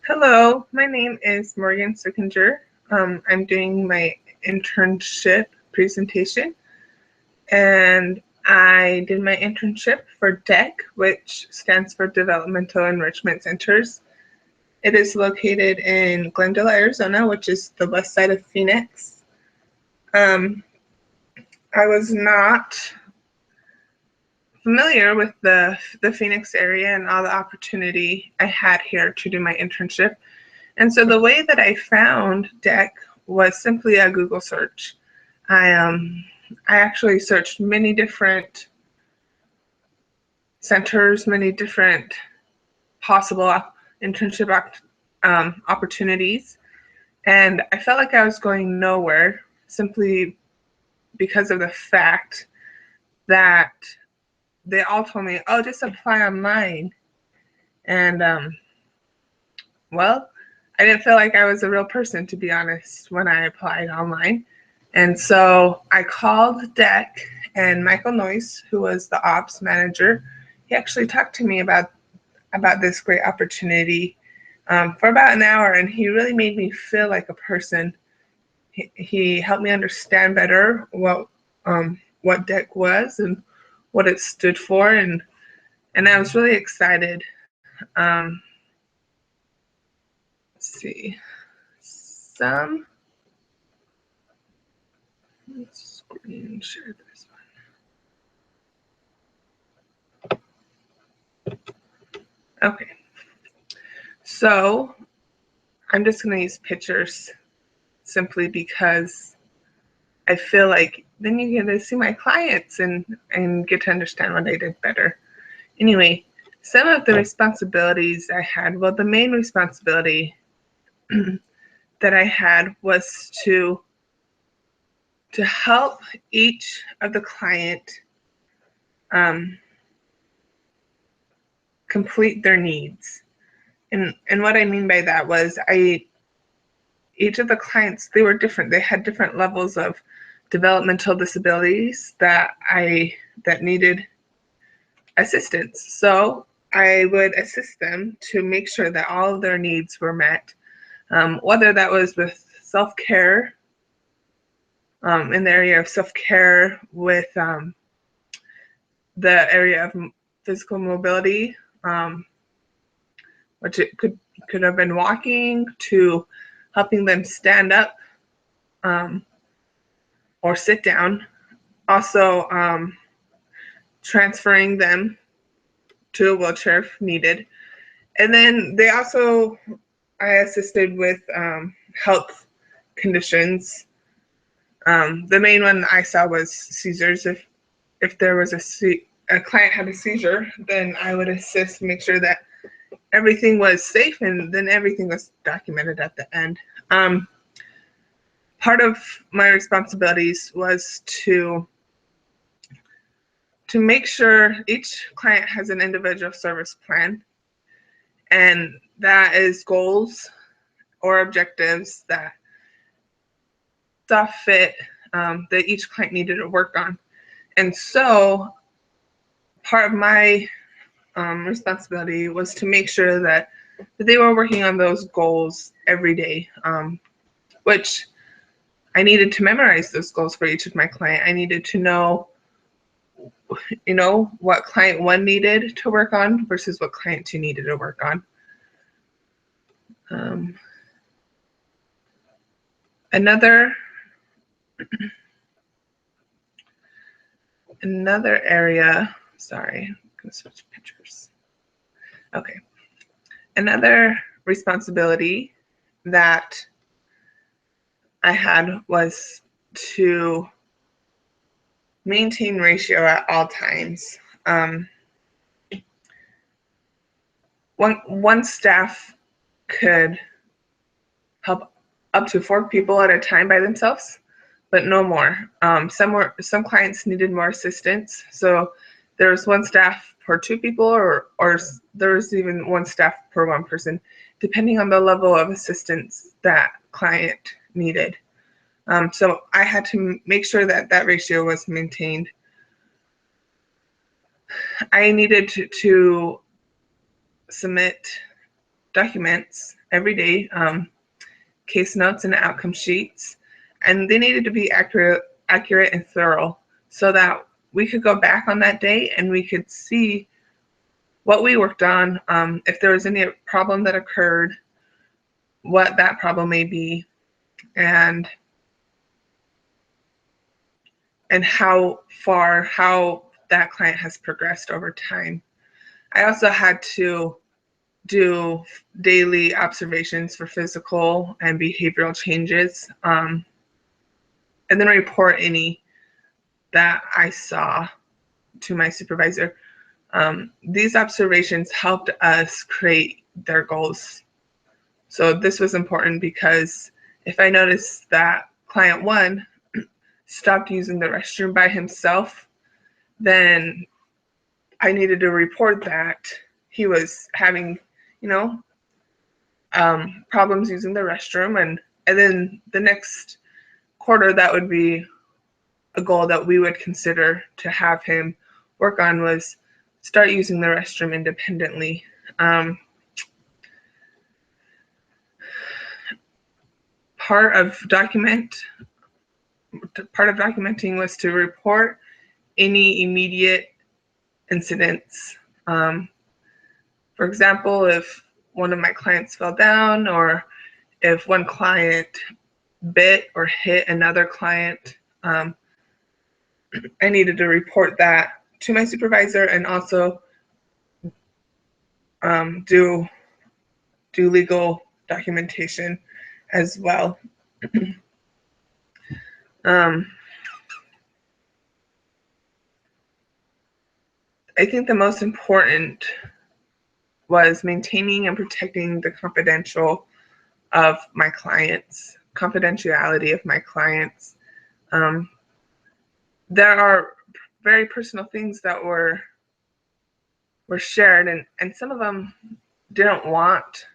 Hello, my name is Morgan Sickinger. I'm doing my internship presentation, and I did my internship for DEC, which stands for Developmental Enrichment Centers. It is located in Glendale, Arizona, which is the west side of Phoenix. Um, I was not familiar with the Phoenix area and all the opportunity I had here to do my internship. And so the way that I found DEC was simply a Google search. I actually searched many different centers, many different possible internship opportunities, and I felt like I was going nowhere simply because of the fact that they all told me, "Oh, just apply online." And well, I didn't feel like I was a real person, to be honest, when I applied online. And so I called DEC, and Michael Noyce, who was the ops manager, he actually talked to me about this great opportunity for about an hour, and he really made me feel like a person. He helped me understand better what DEC was and what it stood for, and I was really excited. Let's see, some let's screen share this one. Okay, so I'm just going to use pictures simply because I feel like then you get to see my clients and get to understand what I did better. Anyway, some of the responsibilities I had, well, the main responsibility that I had was to help each of the client um, complete their needs. And what I mean by that was each of the clients, they were different. They had different levels of developmental disabilities that needed assistance. So I would assist them to make sure that all of their needs were met, whether that was with self-care, in the area of self-care, with the area of physical mobility, um, which it could have been walking, to helping them stand up um, or sit down. Also, transferring them to a wheelchair if needed. And then I assisted with health conditions. The main one I saw was seizures. If there was a client had a seizure, then I would assist, make sure that everything was safe, and then everything was documented at the end. Part of my responsibilities was to make sure each client has an individual service plan, and that is goals or objectives that saw fit that each client needed to work on. And so part of my responsibility was to make sure that they were working on those goals every day, which I needed to memorize those goals for each of my client. I needed to know, what client one needed to work on versus what client two needed to work on. Another area, sorry, I'm gonna switch pictures. Okay. Another responsibility that I had was to maintain ratio at all times. One staff could help up to 4 people at a time by themselves, but no more. Some clients needed more assistance, so there was one staff per 2 people, or there was even one staff per 1 person, depending on the level of assistance that client needed. So I had to make sure that that ratio was maintained. I needed to submit documents every day, case notes and outcome sheets, and they needed to be accurate and thorough so that we could go back on that day and we could see what we worked on, if there was any problem that occurred, what that problem may be, and how that client has progressed over time. I also had to do daily observations for physical and behavioral changes, and then report any that I saw to my supervisor. These observations helped us create their goals. So this was important because if I noticed that client one stopped using the restroom by himself, then I needed to report that he was having, problems using the restroom, and then the next quarter, that would be a goal that we would consider to have him work on, was start using the restroom independently. Part of documenting was to report any immediate incidents. For example, if one of my clients fell down, or if one client bit or hit another client, I needed to report that to my supervisor, and also do legal documentation as well. I think the most important was maintaining and protecting the confidentiality of my clients. There are very personal things that were shared, and some of them didn't want,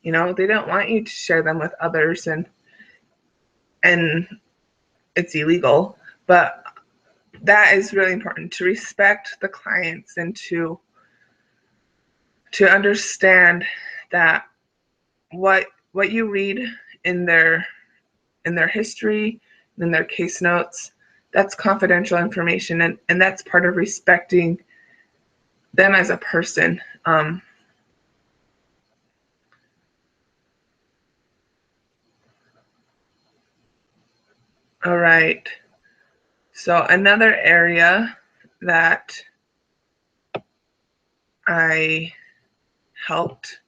they don't want you to share them with others, and it's illegal. But that is really important, to respect the clients and to understand that what you read in their history, in their case notes, that's confidential information, and that's part of respecting them as a person. All right. So another area that I helped,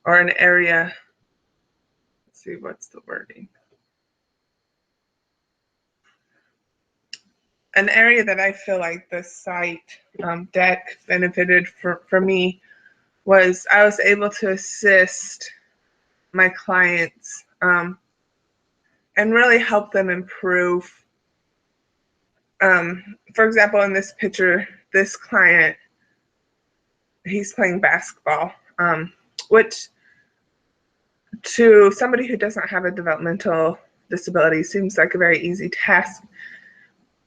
or an area, let's see, what's the wording? An area that I feel like the site deck benefited for me was I was able to assist my clients and really help them improve. For example, in this picture, this client, he's playing basketball, which to somebody who doesn't have a developmental disability seems like a very easy task.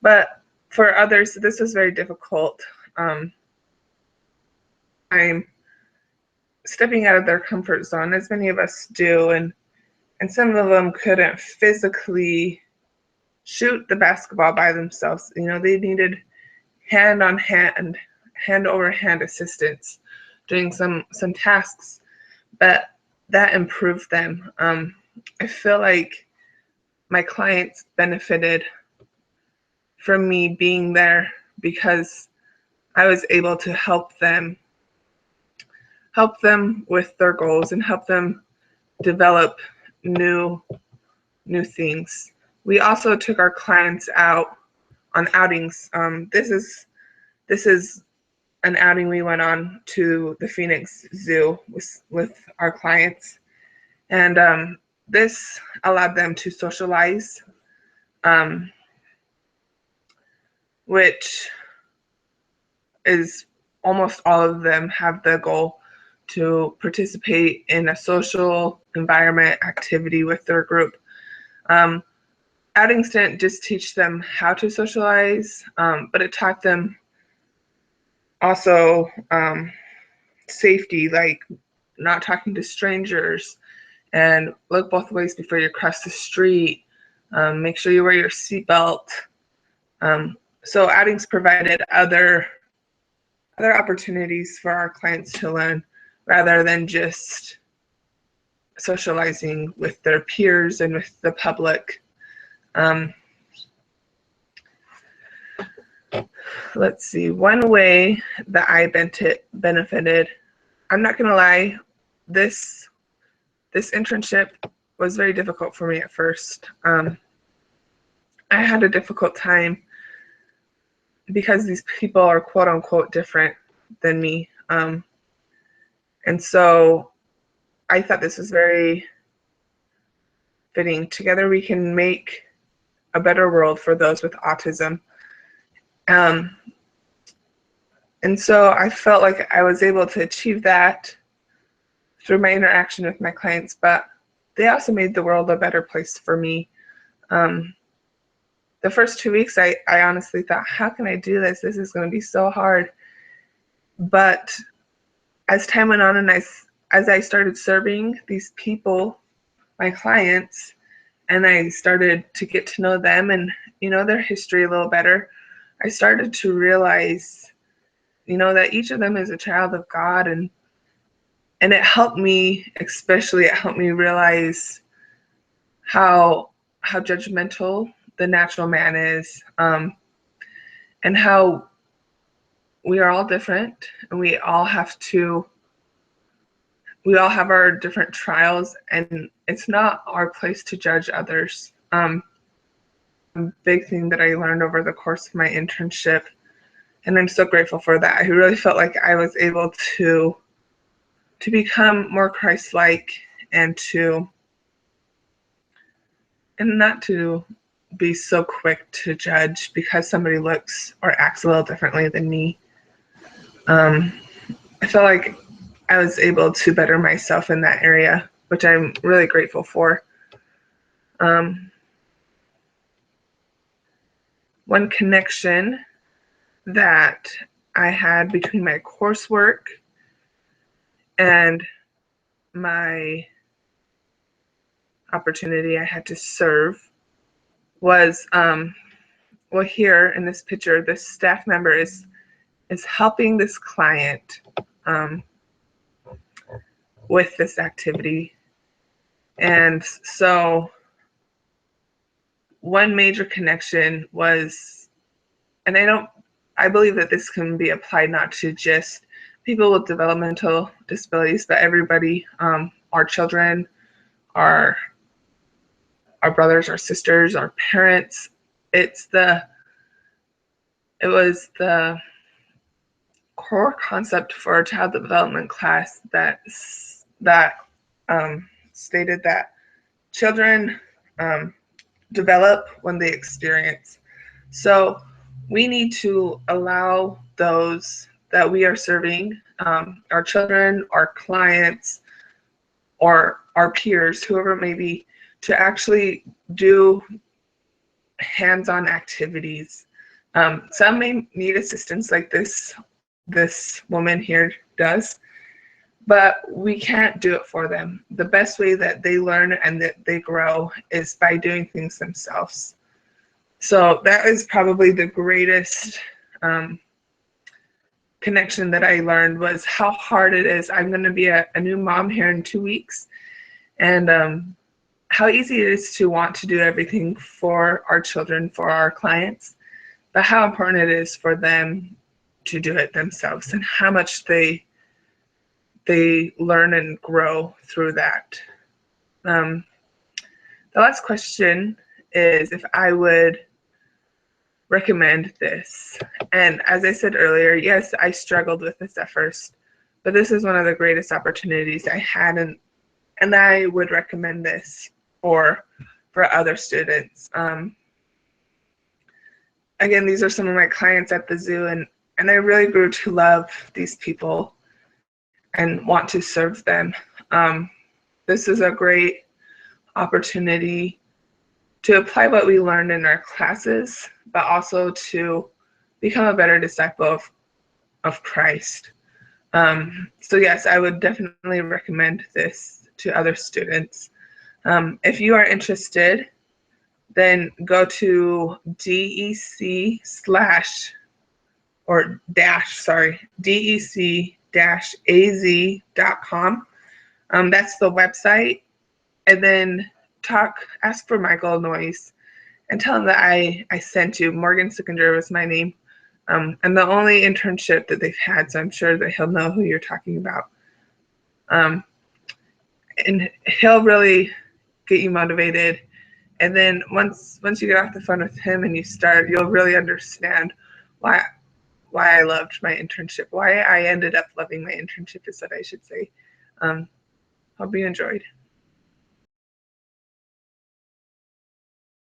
But for others, this was very difficult. I'm stepping out of their comfort zone, as many of us do, and some of them couldn't physically shoot the basketball by themselves. They needed hand over hand assistance doing some tasks, but that improved them. I feel like my clients benefited from me being there because I was able to help them with their goals and help them develop new things. We also took our clients out on outings. This is an outing we went on to the Phoenix Zoo with our clients, and this allowed them to socialize, which is almost all of them have the goal to participate in a social environment activity with their group. Outings didn't just teach them how to socialize, but it taught them also safety, like not talking to strangers, and look both ways before you cross the street. Make sure you wear your seatbelt. So outings provided other opportunities for our clients to learn rather than just socializing with their peers and with the public. Let's see, one way that I benefited, I'm not gonna lie, this internship was very difficult for me at first. I had a difficult time because these people are quote unquote different than me. And so I thought this was very fitting. Together we can make a better world for those with autism. And so I felt like I was able to achieve that through my interaction with my clients, but they also made the world a better place for me. The first 2 weeks, I honestly thought, how can I do this? This is going to be so hard. But as time went on and as I started serving these people, my clients, and I started to get to know them and, their history a little better, I started to realize, that each of them is a child of God, and it helped me, especially it helped me realize how judgmental the natural man is, and how we are all different, and we all have our different trials, and it's not our place to judge others. A big thing that I learned over the course of my internship, and I'm so grateful for that. I really felt like I was able to become more Christ-like and not to be so quick to judge because somebody looks or acts a little differently than me. I felt like I was able to better myself in that area, which I'm really grateful for. One connection that I had between my coursework and my opportunity I had to serve was, well, here in this picture, this staff member is helping this client with this activity. And so one major connection was, and I believe that this can be applied not to just people with developmental disabilities, but everybody, our children, our brothers, our sisters, our parents. It was the core concept for a child development class that stated that children develop when they experience. So we need to allow those that we are serving, our children, our clients, or our peers, whoever it may be, to actually do hands-on activities. Some may need assistance like this woman here does, but we can't do it for them. The best way that they learn and that they grow is by doing things themselves. So that is probably the greatest connection that I learned, was how hard it is. I'm going to be a new mom here in 2 weeks, and how easy it is to want to do everything for our children, for our clients, but how important it is for them to do it themselves, and how much they learn and grow through that. The last question is if I would recommend this. And as I said earlier, yes, I struggled with this at first, but this is one of the greatest opportunities I had, and I would recommend this for other students. Again, these are some of my clients at the zoo, and I really grew to love these people and want to serve them. This is a great opportunity to apply what we learned in our classes, but also to become a better disciple of Christ. So yes, I would definitely recommend this to other students. If you are interested, then go to DEC slash or dash, sorry, DEC-AZ.com. That's the website. And then ask for Michael Noyes and tell him that I sent you. Morgan Sickinger was my name. And the only internship that they've had, so I'm sure that he'll know who you're talking about. Um, and he'll really get you motivated. And then once you get off the phone with him and you start, you'll really understand why I loved my internship, why I ended up loving my internship is what I should say. Hope you enjoyed.